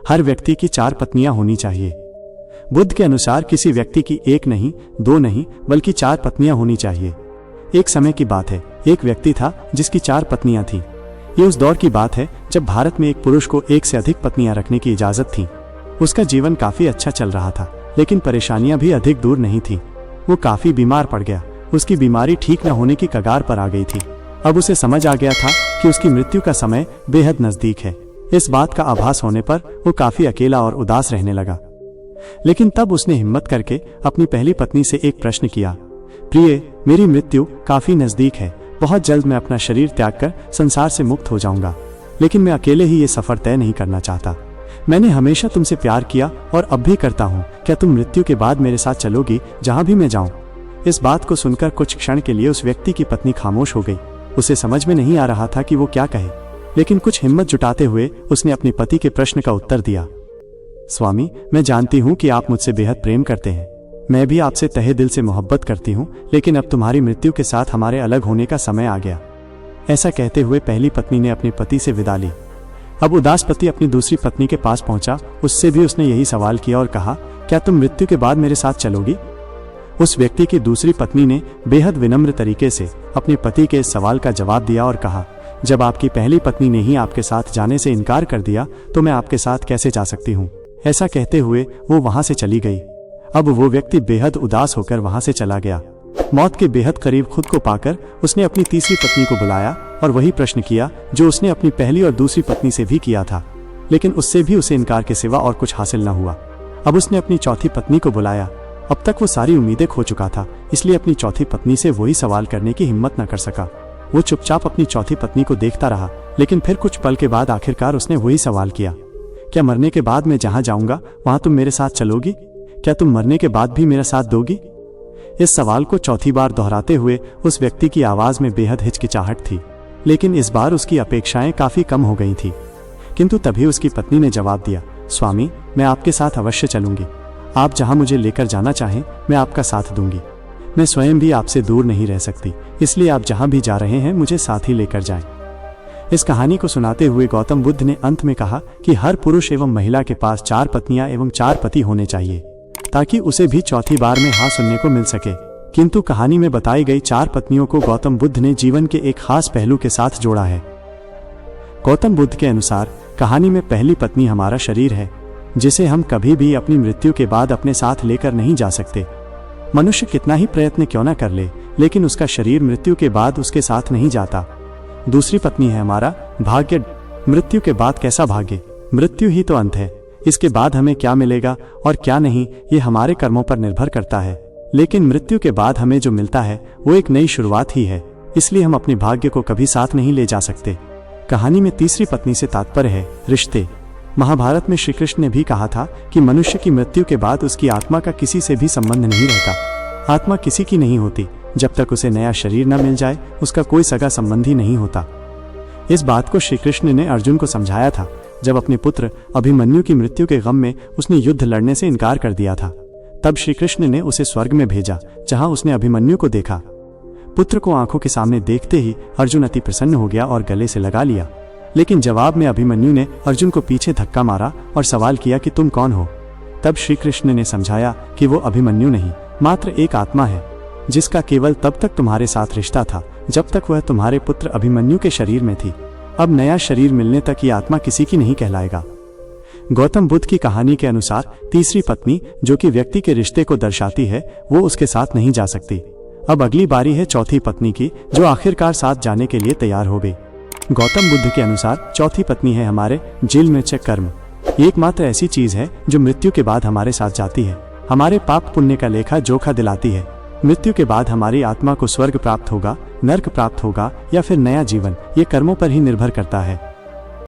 हर व्यक्ति की 4 पत्नियां होनी चाहिए। बुद्ध के अनुसार किसी व्यक्ति की 1 नहीं, 2 नहीं, बल्कि 4 पत्नियां होनी चाहिए। एक समय की बात है, एक व्यक्ति था जिसकी 4 पत्नियां थीं। ये उस दौर की बात है जब भारत में एक पुरुष को 1 से अधिक पत्नियां रखने की इजाजत थी। उसका जीवन काफी अच्छा चल रहा था, लेकिन परेशानियां भी अधिक दूर नहीं थी। वो काफी बीमार पड़ गया। उसकी बीमारी ठीक न होने की कगार पर आ गई थी। अब उसे समझ आ गया था कि उसकी मृत्यु का समय बेहद नजदीक है। इस बात का आभास होने पर वो काफी अकेला और उदास रहने लगा। लेकिन तब उसने हिम्मत करके अपनी पहली पत्नी से एक प्रश्न किया, प्रिय, मेरी मृत्यु काफी नजदीक है। बहुत जल्द मैं अपना शरीर त्याग कर संसार से मुक्त हो जाऊंगा, लेकिन मैं अकेले ही ये सफर तय नहीं करना चाहता। मैंने हमेशा तुमसे प्यार किया और अब भी करता हूँ। क्या तुम मृत्यु के बाद मेरे साथ चलोगी जहां भी मैं जाऊं? इस बात को सुनकर कुछ क्षण के लिए उस व्यक्ति की पत्नी खामोश हो गई। उसे समझ में नहीं आ रहा था कि वो क्या कहे, लेकिन कुछ हिम्मत जुटाते हुए उसने अपने पति के प्रश्न का उत्तर दिया, स्वामी, मैं जानती हूँ कि आप मुझसे बेहद प्रेम करते हैं। मैं भी आपसे तहे दिल से मोहब्बत करती हूँ, लेकिन अब तुम्हारी मृत्यु के साथ हमारे अलग होने का समय आ गया। ऐसा कहते हुए पहली पत्नी ने अपने पति से विदा ली। अब उदास पति अपनी दूसरी पत्नी के पास पहुंचा। उससे भी उसने यही सवाल किया और कहा, क्या तुम मृत्यु के बाद मेरे साथ चलोगी? उस व्यक्ति की दूसरी पत्नी ने बेहद विनम्र तरीके से अपने पति के इस सवाल का जवाब दिया और कहा, जब आपकी पहली पत्नी ने ही आपके साथ जाने से इनकार कर दिया तो मैं आपके साथ कैसे जा सकती हूँ? ऐसा कहते हुए वो वहां से चली गई। अब वो व्यक्ति बेहद उदास होकर वहां से चला गया। मौत के बेहद करीब खुद को पाकर उसने अपनी तीसरी पत्नी को बुलाया और वही प्रश्न किया जो उसने अपनी पहली और दूसरी पत्नी से भी किया था, लेकिन उससे भी उसे इनकार के सिवा और कुछ हासिल न हुआ। अब उसने अपनी चौथी पत्नी को बुलाया। अब तक वो सारी उम्मीदें खो चुका था, इसलिए अपनी चौथी पत्नी से वही सवाल करने की हिम्मत न कर सका। वो चुपचाप अपनी चौथी पत्नी को देखता रहा, लेकिन फिर कुछ पल के बाद आखिरकार उसने वही सवाल किया, क्या मरने के बाद मैं जहां जाऊंगा वहां तुम मेरे साथ चलोगी? क्या तुम मरने के बाद भी मेरा साथ दोगी? इस सवाल को चौथी बार दोहराते हुए उस व्यक्ति की आवाज में बेहद हिचकिचाहट थी, लेकिन इस बार उसकी अपेक्षाएं काफी कम हो गई थी। किंतु तभी उसकी पत्नी ने जवाब दिया, स्वामी, मैं आपके साथ अवश्य चलूंगी। आप जहां मुझे लेकर जाना चाहें मैं आपका साथ दूंगी। मैं स्वयं भी आपसे दूर नहीं रह सकती, इसलिए आप जहां भी जा रहे हैं मुझे साथ ही लेकर जाएं। इस कहानी को सुनाते हुए गौतम बुद्ध ने अंत में कहा कि हर पुरुष एवं महिला के पास 4 पत्नियां एवं 4 पति होने चाहिए, ताकि उसे भी चौथी बार में हाँ सुनने को मिल सके। किंतु कहानी में बताई गई 4 पत्नियों को गौतम बुद्ध ने जीवन के एक खास पहलू के साथ जोड़ा है। गौतम बुद्ध के अनुसार कहानी में पहली पत्नी हमारा शरीर है, जिसे हम कभी भी अपनी मृत्यु के बाद अपने साथ लेकर नहीं जा सकते। मनुष्य कितना ही प्रयत्न क्यों न कर ले, लेकिन उसका शरीर मृत्यु के बाद उसके साथ नहीं जाता। दूसरी पत्नी है हमारा भाग्य। मृत्यु के बाद कैसा भाग्य? मृत्यु ही तो अंत है। इसके बाद हमें क्या मिलेगा और क्या नहीं, ये हमारे कर्मों पर निर्भर करता है। लेकिन मृत्यु के बाद हमें जो मिलता है वो एक नई शुरुआत ही है, इसलिए हम अपने भाग्य को कभी साथ नहीं ले जा सकते। कहानी में तीसरी पत्नी से तात्पर्य है रिश्ते। महाभारत में श्री कृष्ण ने भी कहा था कि मनुष्य की मृत्यु के बाद उसकी आत्मा का किसी से भी संबंध नहीं रहता। आत्मा किसी की नहीं होती। जब तक उसे नया शरीर न मिल जाए उसका कोई सगा संबंधी नहीं होता। इस बात को श्री कृष्ण ने अर्जुन को समझाया था जब अपने पुत्र अभिमन्यु की मृत्यु के गम में उसने युद्ध लड़ने से इनकार कर दिया था। तब श्री कृष्ण ने उसे स्वर्ग में भेजा, जहां उसने अभिमन्यु को देखा। पुत्र को आंखों के सामने देखते ही अर्जुन अति प्रसन्न हो गया और गले से लगा लिया। लेकिन जवाब में अभिमन्यु ने अर्जुन को पीछे धक्का मारा और सवाल किया कि तुम कौन हो? तब श्री कृष्ण ने समझाया कि वो अभिमन्यु नहीं, मात्र एक आत्मा है, जिसका केवल तब तक तुम्हारे साथ रिश्ता था जब तक वह तुम्हारे पुत्र अभिमन्यु के शरीर में थी। अब नया शरीर मिलने तक ये आत्मा किसी की नहीं कहलाएगा। गौतम बुद्ध की कहानी के अनुसार तीसरी पत्नी, जो कि व्यक्ति के रिश्ते को दर्शाती है, वो उसके साथ नहीं जा सकती। अब अगली बारी है चौथी पत्नी की, जो आखिरकार साथ जाने के लिए तैयार हो गई। गौतम बुद्ध के अनुसार चौथी पत्नी है हमारे जेल में कर्म। एकमात्र ऐसी चीज है जो मृत्यु के बाद हमारे साथ जाती है, हमारे पाप पुण्य का लेखा जोखा दिलाती है। मृत्यु के बाद हमारी आत्मा को स्वर्ग प्राप्त होगा, नर्क प्राप्त होगा या फिर नया जीवन, ये कर्मों पर ही निर्भर करता है।